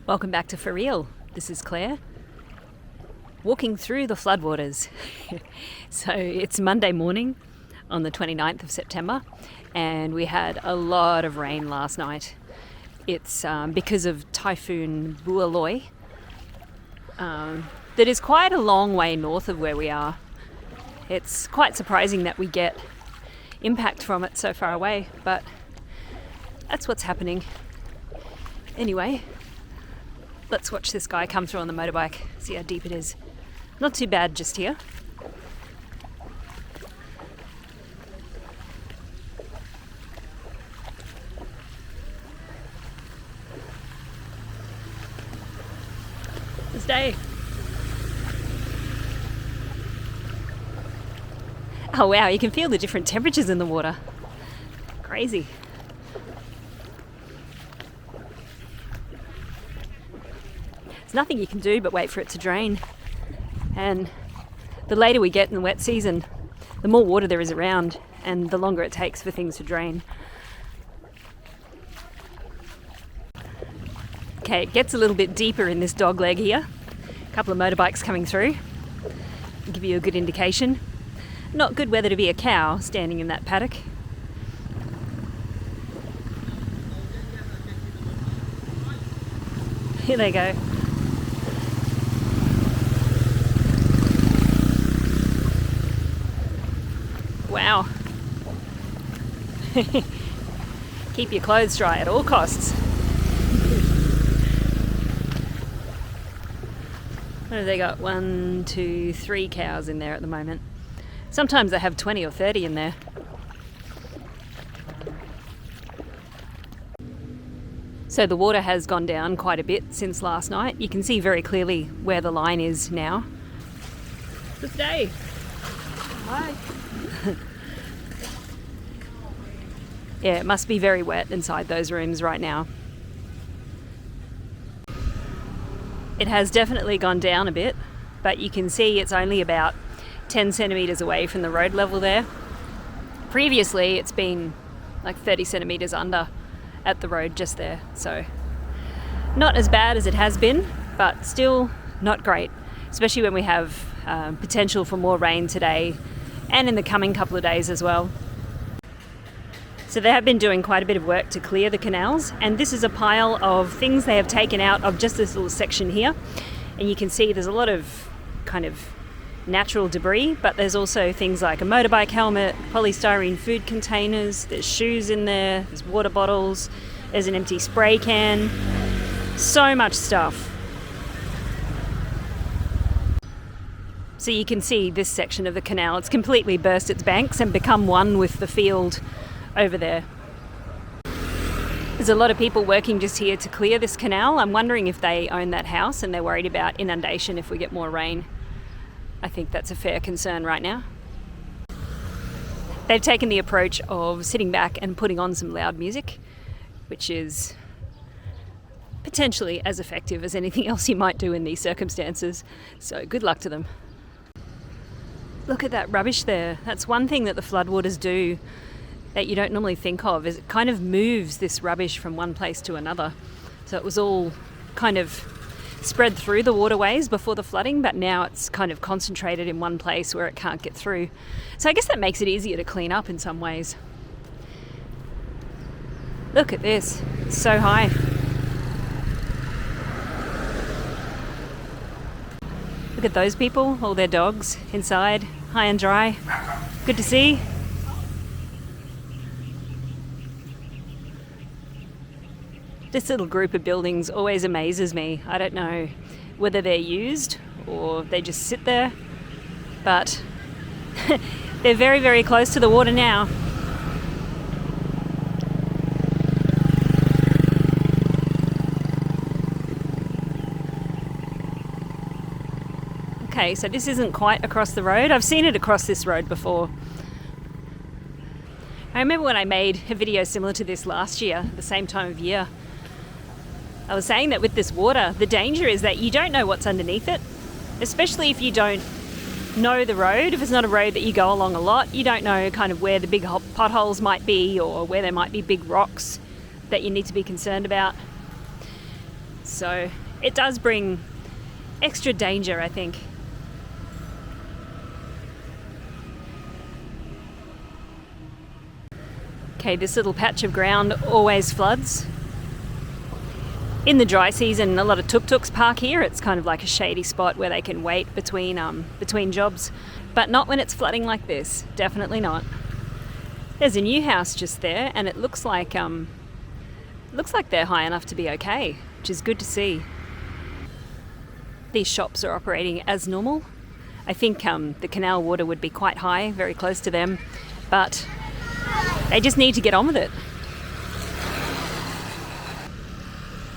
Welcome back to For Real. This is Claire, walking through the floodwaters. So it's Monday morning on the 29th of September, and we had a lot of rain last night. It's because of Typhoon Bualoi, that is quite a long way north of where we are. It's quite surprising that we get impact from it so far away, but that's what's happening. Anyway, let's watch this guy come through on the motorbike, see how deep it is. Not too bad just here. This day. Oh wow, you can feel the different temperatures in the water. Crazy. There's nothing you can do but wait for it to drain. And the later we get in the wet season, the more water there is around and the longer it takes for things to drain. Okay, it gets a little bit deeper in this dog leg here. A couple of motorbikes coming through. I'll give you a good indication. Not good weather to be a cow standing in that paddock. Here they go. Wow. Keep your clothes dry at all costs. What have they got? 1, 2, 3 cows in there at the moment. Sometimes they have 20 or 30 in there. So the water has gone down quite a bit since last night. You can see very clearly where the line is now. Good day. Hi. Yeah, it must be very wet inside those rooms right now. It has definitely gone down a bit, but you can see it's only about 10 centimetres away from the road level there. Previously, it's been like 30 centimetres under at the road just there. So not as bad as it has been, but still not great, especially when we have potential for more rain today and in the coming couple of days as well. So they have been doing quite a bit of work to clear the canals, and this is a pile of things they have taken out of just this little section here. And you can see there's a lot of kind of natural debris, but there's also things like a motorbike helmet, polystyrene food containers, there's shoes in there, there's water bottles, there's an empty spray can, so much stuff. So you can see this section of the canal, it's completely burst its banks and become one with the field over there. There's a lot of people working just here to clear this canal. I'm wondering if they own that house and they're worried about inundation if we get more rain. I think that's a fair concern right now. They've taken the approach of sitting back and putting on some loud music, which is potentially as effective as anything else you might do in these circumstances. So good luck to them. Look at that rubbish there. That's one thing that the floodwaters do that you don't normally think of, is it kind of moves this rubbish from one place to another. So it was all kind of spread through the waterways before the flooding, but now it's kind of concentrated in one place where it can't get through. So I guess that makes it easier to clean up in some ways. Look at this, it's so high. Look at those people, all their dogs inside, high and dry. Good to see. This little group of buildings always amazes me. I don't know whether they're used or they just sit there, but they're very, very close to the water now. Okay, so this isn't quite across the road. I've seen it across this road before. I remember when I made a video similar to this last year, the same time of year. I was saying that with this water, the danger is that you don't know what's underneath it, especially if you don't know the road. If it's not a road that you go along a lot, you don't know kind of where the big potholes might be or where there might be big rocks that you need to be concerned about. So it does bring extra danger, I think. Okay, this little patch of ground always floods. In the dry season, a lot of tuk-tuks park here. It's kind of like a shady spot where they can wait between jobs, but not when it's flooding like this. Definitely not. There's a new house just there, and it looks like they're high enough to be okay, which is good to see. These shops are operating as normal. I think the canal water would be quite high, very close to them, but they just need to get on with it.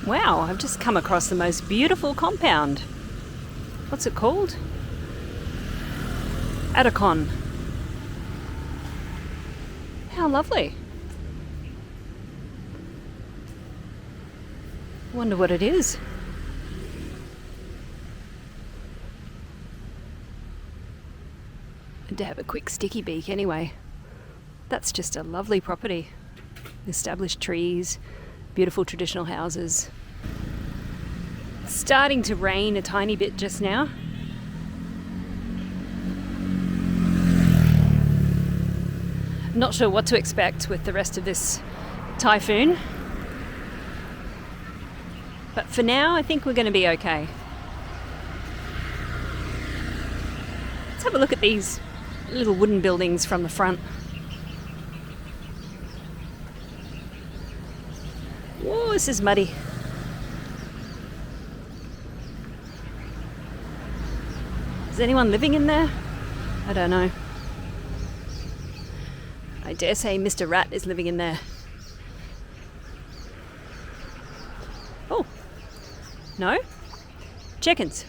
Wow, I've just come across the most beautiful compound. What's it called? Adacon. How lovely. Wonder what it is. And to have a quick sticky beak anyway. That's just a lovely property. Established trees, beautiful traditional houses. It's starting to rain a tiny bit just now. Not sure what to expect with the rest of this typhoon. But for now, I think we're going to be okay. Let's have a look at these little wooden buildings from the front. Whoa, this is muddy. Is anyone living in there? I don't know. I dare say Mr. Rat is living in there. Oh, no? Chickens.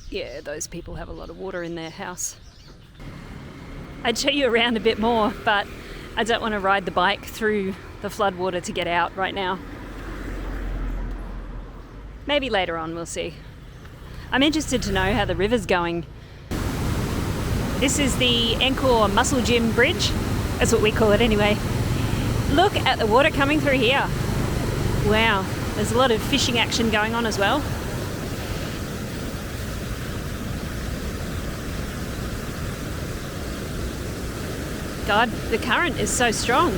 Yeah, those people have a lot of water in their house. I'd show you around a bit more, but I don't want to ride the bike through the floodwater to get out right now. Maybe later on, we'll see. I'm interested to know how the river's going. This is the Angkor Muscle Gym Bridge. That's what we call it anyway. Look at the water coming through here. Wow, there's a lot of fishing action going on as well. God, the current is so strong.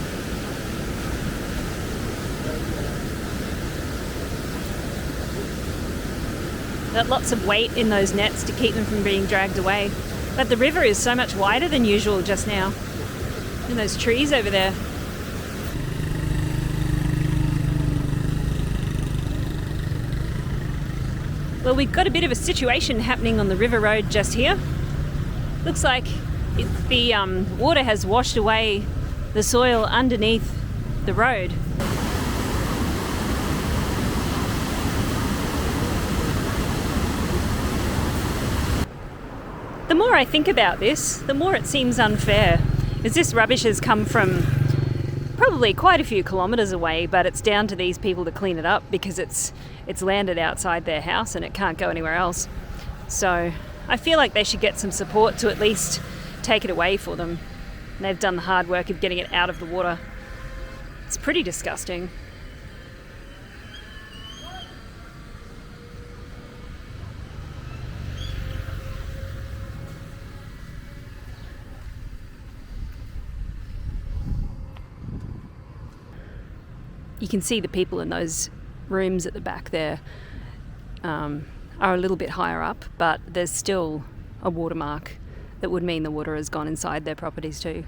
Got lots of weight in those nets to keep them from being dragged away. But the river is so much wider than usual just now. And those trees over there. Well, we've got a bit of a situation happening on the river road just here. Looks like the water has washed away the soil underneath the road. The more I think about this, the more it seems unfair, as this rubbish has come from probably quite a few kilometres away, but it's down to these people to clean it up because it's landed outside their house and it can't go anywhere else. So I feel like they should get some support to at least take it away for them. And they've done the hard work of getting it out of the water. It's pretty disgusting. You can see the people in those rooms at the back there are a little bit higher up, but there's still a watermark that would mean the water has gone inside their properties too.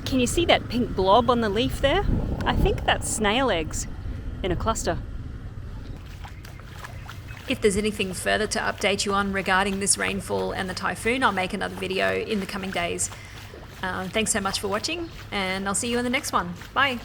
Can you see that pink blob on the leaf there? I think that's snail eggs in a cluster. If there's anything further to update you on regarding this rainfall and the typhoon, I'll make another video in the coming days. Thanks so much for watching, and I'll see you in the next one. Bye.